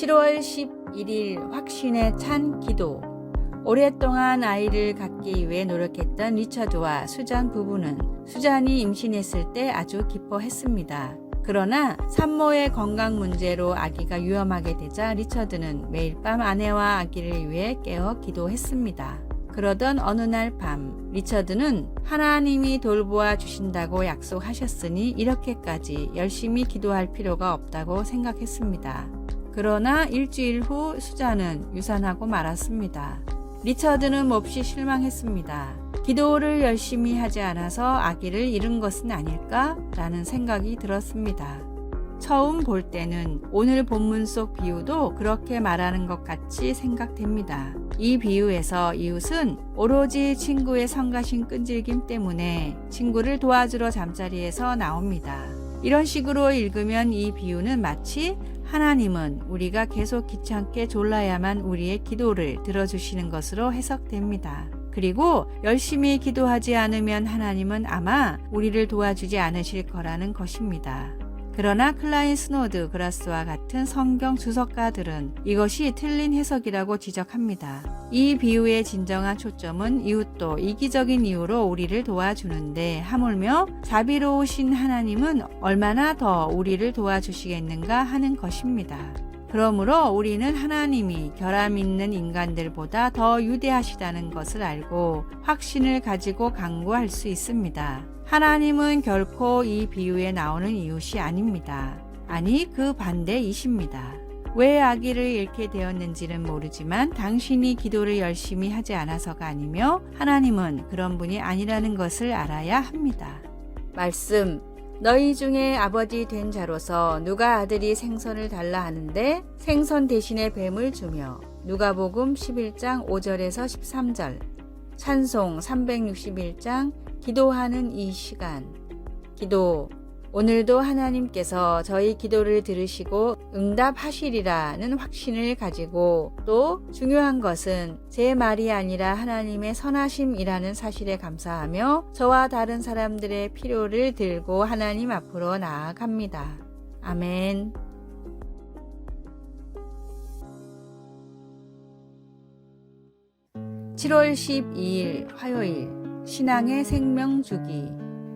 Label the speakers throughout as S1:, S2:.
S1: 7월 11일 확신에 찬 기도. 오랫동안 아이를 갖기 위해 노력했던 리처드와 수잔 부부는 수잔이 임신했을 때 아주 기뻐했습니다. 그러나 산모의 건강 문제로 아기가 위험하게 되자 리처드는 매일 밤 아내와 아기를 위해 깨어 기도했습니다. 그러던 어느 날 밤 리처드는 하나님이 돌보아 주신다고 약속하셨으니 이렇게까지 열심히 기도할 필요가 없다고 생각했습니다. 그러나 일주일 후 수잔은 유산하고 말았습니다. 리처드는 몹시 실망했습니다. 기도를 열심히 하지 않아서 아기를 잃은 것은 아닐까? 라는 생각이 들었습니다. 처음 볼 때는 오늘 본문 속 비유도 그렇게 말하는 것 같이 생각됩니다. 이 비유에서 이웃은 오로지 친구의 성가신 끈질김 때문에 친구를 도와주러 잠자리에서 나옵니다. 이런 식으로 읽으면 이 비유는 마치 하나님은 우리가 계속 귀찮게 졸라야만 우리의 기도를 들어주시는 것으로 해석됩니다. 그리고 열심히 기도하지 않으면 하나님은 아마 우리를 도와주지 않으실 거라는 것입니다. 그러나 클라인 스노드 그라스와 같은 성경 주석가들은 이것이 틀린 해석이라고 지적합니다. 이 비유의 진정한 초점은 이웃도 이기적인 이유로 우리를 도와주는데 하물며 자비로우신 하나님은 얼마나 더 우리를 도와주시겠는가 하는 것입니다. 그러므로 우리는 하나님이 결함 있는 인간들보다 더 유대하시다는 것을 알고 확신을 가지고 강구할 수 있습니다. 하나님은 결코 이 비유에 나오는 이웃이 아닙니다. 아니, 그 반대이십니다. 왜 아기를 잃게 되었는지는 모르지만 당신이 기도를 열심히 하지 않아서가 아니며 하나님은 그런 분이 아니라는 것을 알아야 합니다. 말씀. 너희 중에 아버지 된 자로서 누가 아들이 생선을 달라 하는데 생선 대신에 뱀을 주며. 누가복음 11장 5절에서 13절. 찬송 361장 기도하는 이 시간. 기도. 오늘도 하나님께서 저희 기도를 들으시고 응답하시리라는 확신을 가지고 또 중요한 것은 제 말이 아니라 하나님의 선하심이라는 사실에 감사하며 저와 다른 사람들의 필요를 들고 하나님 앞으로 나아갑니다. 아멘. (7월 12일) 화요일 신앙의 생명주기.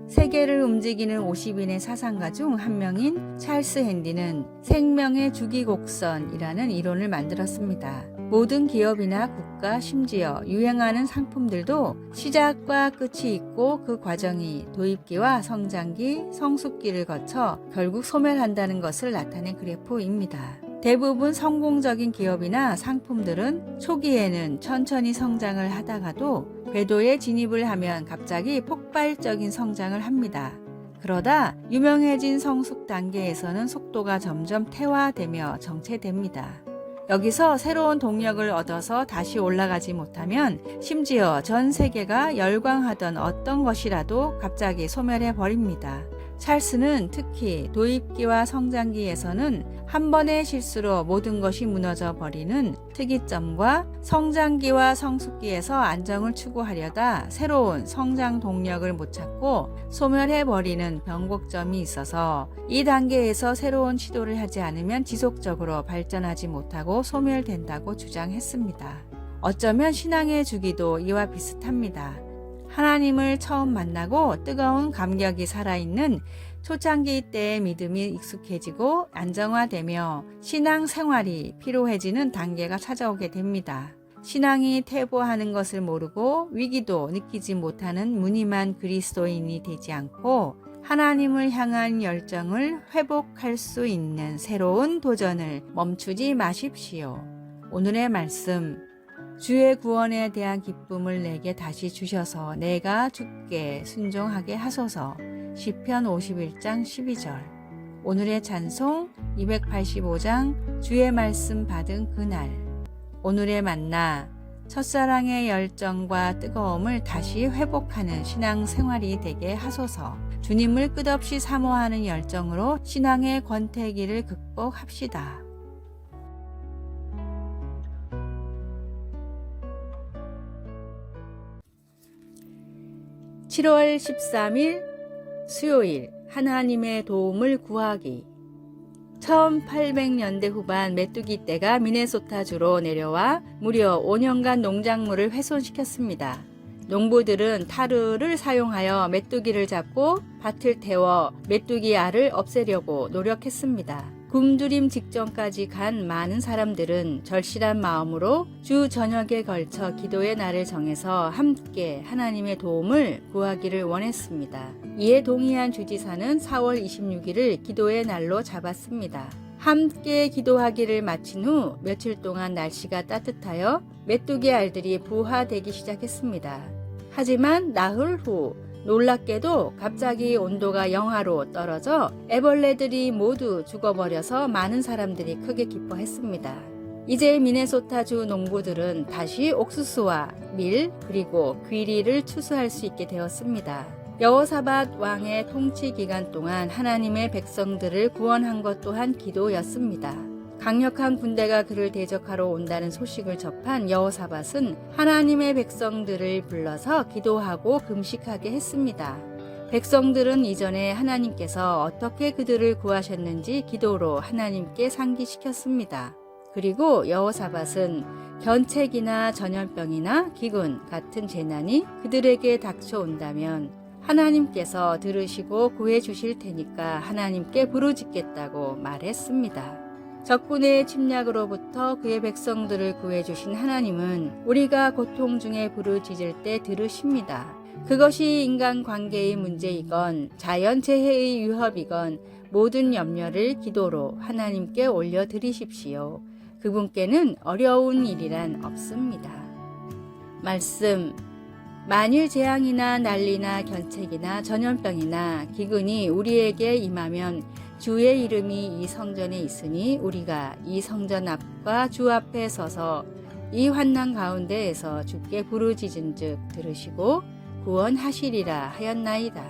S1: 세계를 움직이는 50인의 사상가 중 한 명인 찰스 핸디는 생명의 주기곡선이라는 이론을 만들었습니다. 모든 기업이나 국가, 심지어 유행하는 상품들도 시작과 끝이 있고 그 과정이 도입기와 성장기, 성숙기를 거쳐 결국 소멸한다는 것을 나타낸 그래프입니다. 대부분 성공적인 기업이나 상품들은 초기에는 천천히 성장을 하다가도 궤도에 진입을 하면 갑자기 폭발적인 성장을 합니다. 그러다 유명해진 성숙 단계에서는 속도가 점점 퇴화되며 정체됩니다. 여기서 새로운 동력을 얻어서 다시 올라가지 못하면 심지어 전 세계가 열광하던 어떤 것이라도 갑자기 소멸해 버립니다. 찰스는 특히 도입기와 성장기에서는 한 번의 실수로 모든 것이 무너져 버리는 특이점과 성장기와 성숙기에서 안정을 추구하려다 새로운 성장 동력을 못 찾고 소멸해 버리는 변곡점이 있어서 이 단계에서 새로운 시도를 하지 않으면 지속적으로 발전하지 못하고 소멸된다고 주장했습니다. 어쩌면 신앙의 주기도 이와 비슷합니다. 하나님을 처음 만나고 뜨거운 감격이 살아있는 초창기 때의 믿음이 익숙해지고 안정화되며 신앙 생활이 피로해지는 단계가 찾아오게 됩니다. 신앙이 퇴보하는 것을 모르고 위기도 느끼지 못하는 무늬만 그리스도인이 되지 않고 하나님을 향한 열정을 회복할 수 있는 새로운 도전을 멈추지 마십시오. 오늘의 말씀. 주의 구원에 대한 기쁨을 내게 다시 주셔서 내가 주께 순종하게 하소서. 시편 51장 12절. 오늘의 찬송 285장 주의 말씀 받은 그날. 오늘의 만나. 첫사랑의 열정과 뜨거움을 다시 회복하는 신앙 생활이 되게 하소서. 주님을 끝없이 사모하는 열정으로 신앙의 권태기를 극복합시다. 7월 13일 수요일 하나님의 도움을 구하기. 1800년대 후반 메뚜기 떼가 미네소타주로 내려와 무려 5년간 농작물을 훼손시켰습니다. 농부들은 타르를 사용하여 메뚜기를 잡고 밭을 태워 메뚜기 알을 없애려고 노력했습니다. 굶주림 직전까지 간 많은 사람들은 절실한 마음으로 주 저녁에 걸쳐 기도의 날을 정해서 함께 하나님의 도움을 구하기를 원했습니다. 이에 동의한 주지사는 4월 26일을 기도의 날로 잡았습니다. 함께 기도하기를 마친 후 며칠 동안 날씨가 따뜻하여 메뚜기 알들이 부화되기 시작했습니다. 하지만 나흘 후 놀랍게도 갑자기 온도가 영하로 떨어져 애벌레들이 모두 죽어버려서 많은 사람들이 크게 기뻐했습니다. 이제 미네소타주 농부들은 다시 옥수수와 밀 그리고 귀리를 추수할 수 있게 되었습니다. 여호사밧 왕의 통치 기간 동안 하나님의 백성들을 구원한 것 또한 기도였습니다. 강력한 군대가 그를 대적하러 온다는 소식을 접한 여호사밧은 하나님의 백성들을 불러서 기도하고 금식하게 했습니다. 백성들은 이전에 하나님께서 어떻게 그들을 구하셨는지 기도로 하나님께 상기시켰습니다. 그리고 여호사밧은 견책이나 전염병이나 기근 같은 재난이 그들에게 닥쳐온다면 하나님께서 들으시고 구해 주실 테니까 하나님께 부르짖겠다고 말했습니다. 적군의 침략으로부터 그의 백성들을 구해주신 하나님은 우리가 고통 중에 부르짖을 때 들으십니다. 그것이 인간관계의 문제이건 자연재해의 위협이건 모든 염려를 기도로 하나님께 올려드리십시오. 그분께는 어려운 일이란 없습니다. 말씀. 만일 재앙이나 난리나 견책이나 전염병이나 기근이 우리에게 임하면 주의 이름이 이 성전에 있으니 우리가 이 성전 앞과 주 앞에 서서 이 환난 가운데에서 주께 부르짖은즉 들으시고 구원하시리라 하였나이다.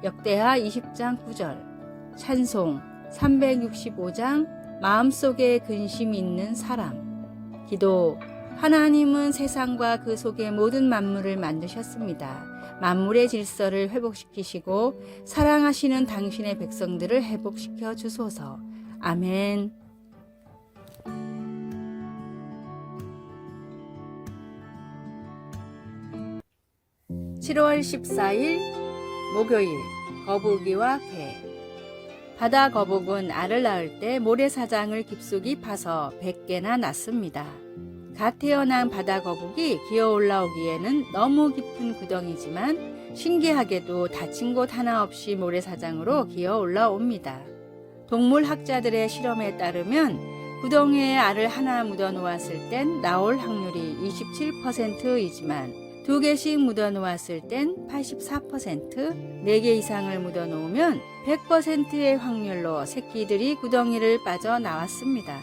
S1: 역대하 20장 9절. 찬송 365장 마음속에 근심 있는 사람. 기도. 하나님은 세상과 그 속의 모든 만물을 만드셨습니다. 만물의 질서를 회복시키시고 사랑하시는 당신의 백성들을 회복시켜 주소서. 아멘. 7월 14일 목요일. 거북이와 개. 바다 거북은 알을 낳을 때 모래사장을 깊숙이 파서 100개나 낳습니다. 갓 태어난 바다 거북이 기어 올라오기에는 너무 깊은 구덩이지만 신기하게도 다친 곳 하나 없이 모래사장으로 기어 올라옵니다. 동물학자들의 실험에 따르면 구덩이에 알을 하나 묻어 놓았을 땐 나올 확률이 27%이지만 2개씩 묻어 놓았을 땐 84%, 4개 이상을 묻어 놓으면 100%의 확률로 새끼들이 구덩이를 빠져 나왔습니다.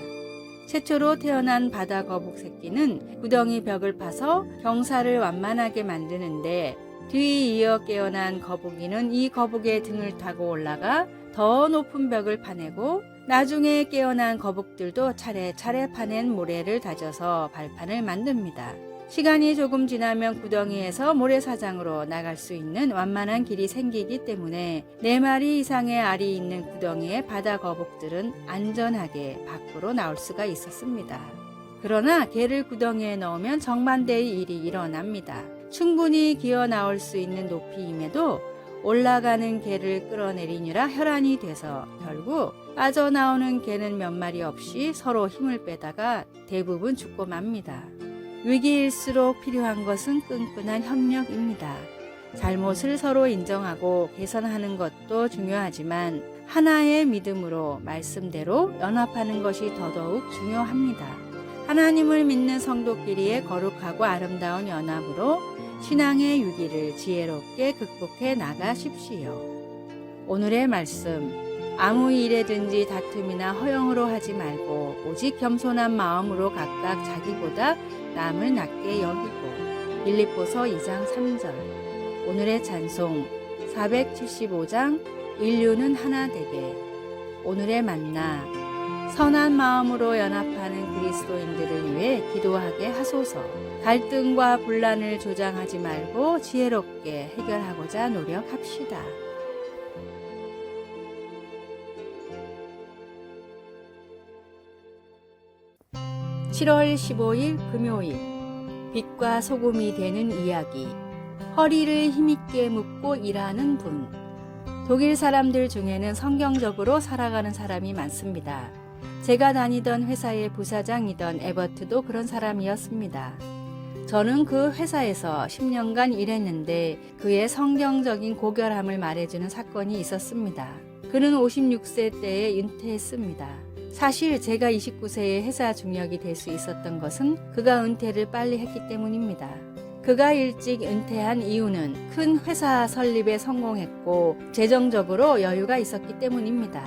S1: 최초로 태어난 바다 거북 새끼는 구덩이 벽을 파서 경사를 완만하게 만드는데 뒤이어 깨어난 거북이는 이 거북의 등을 타고 올라가 더 높은 벽을 파내고 나중에 깨어난 거북들도 차례차례 파낸 모래를 다져서 발판을 만듭니다. 시간이 조금 지나면 구덩이에서 모래사장으로 나갈 수 있는 완만한 길이 생기기 때문에 4마리 이상의 알이 있는 구덩이의 바다 거북들은 안전하게 밖으로 나올 수가 있었습니다. 그러나 개를 구덩이에 넣으면 정반대의 일이 일어납니다. 충분히 기어 나올 수 있는 높이임에도 올라가는 개를 끌어내리느라 혈안이 돼서 결국 빠져나오는 개는 몇 마리 없이 서로 힘을 빼다가 대부분 죽고 맙니다. 위기일수록 필요한 것은 끈끈한 협력입니다. 잘못을 서로 인정하고 개선하는 것도 중요하지만 하나의 믿음으로 말씀대로 연합하는 것이 더더욱 중요합니다. 하나님을 믿는 성도끼리의 거룩하고 아름다운 연합으로 신앙의 위기를 지혜롭게 극복해 나가십시오. 오늘의 말씀. 아무 일에든지 다툼이나 허영으로 하지 말고 오직 겸손한 마음으로 각각 자기보다 남을 낮게 여기고. 빌립보서 2장 3절. 오늘의 찬송 475장 인류는 하나 되게. 오늘의 만나. 선한 마음으로 연합하는 그리스도인들을 위해 기도하게 하소서. 갈등과 분란을 조장하지 말고 지혜롭게 해결하고자 노력합시다. 7월 15일 금요일 빛과 소금이 되는 이야기. 허리를 힘있게 묶고 일하는 분. 독일 사람들 중에는 성경적으로 살아가는 사람이 많습니다. 제가 다니던 회사의 부사장이던 에버트도 그런 사람이었습니다. 저는 그 회사에서 10년간 일했는데 그의 성경적인 고결함을 말해주는 사건이 있었습니다. 그는 56세 때에 은퇴했습니다. 사실 제가 29세에 회사 중역이 될 수 있었던 것은 그가 은퇴를 빨리 했기 때문입니다. 그가 일찍 은퇴한 이유는 큰 회사 설립에 성공했고 재정적으로 여유가 있었기 때문입니다.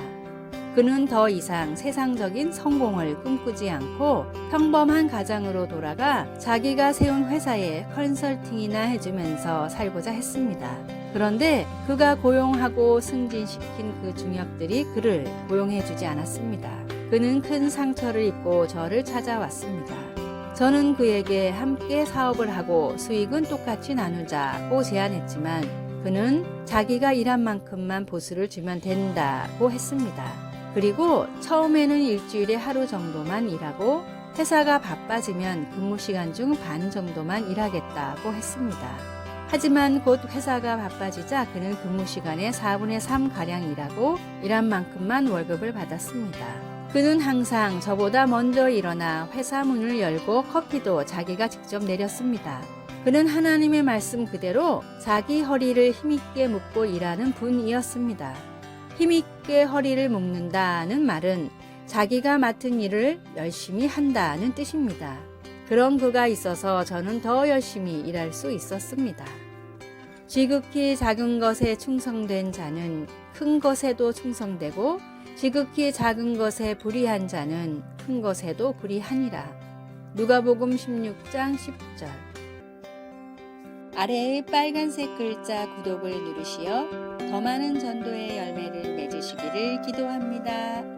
S1: 그는 더 이상 세상적인 성공을 꿈꾸지 않고 평범한 가장으로 돌아가 자기가 세운 회사에 컨설팅이나 해주면서 살고자 했습니다. 그런데 그가 고용하고 승진시킨 그 중역들이 그를 고용해주지 않았습니다. 그는 큰 상처를 입고 저를 찾아왔습니다. 저는 그에게 함께 사업을 하고 수익은 똑같이 나누자고 제안했지만 그는 자기가 일한 만큼만 보수를 주면 된다고 했습니다. 그리고 처음에는 일주일에 하루 정도만 일하고 회사가 바빠지면 근무 시간 중 반 정도만 일하겠다고 했습니다. 하지만 곧 회사가 바빠지자 그는 근무 시간의 4분의 3가량 일하고 일한 만큼만 월급을 받았습니다. 그는 항상 저보다 먼저 일어나 회사 문을 열고 커피도 자기가 직접 내렸습니다. 그는 하나님의 말씀 그대로 자기 허리를 힘있게 묶고 일하는 분이었습니다. 힘있게 허리를 묶는다는 말은 자기가 맡은 일을 열심히 한다는 뜻입니다. 그런 그가 있어서 저는 더 열심히 일할 수 있었습니다. 지극히 작은 것에 충성된 자는 큰 것에도 충성되고 지극히 작은 것에 불의한 자는 큰 것에도 불의하니라. 누가복음 16장 10절. 아래의 빨간색 글자 구독을 누르시어 더 많은 전도의 열매를 맺으시기를 기도합니다.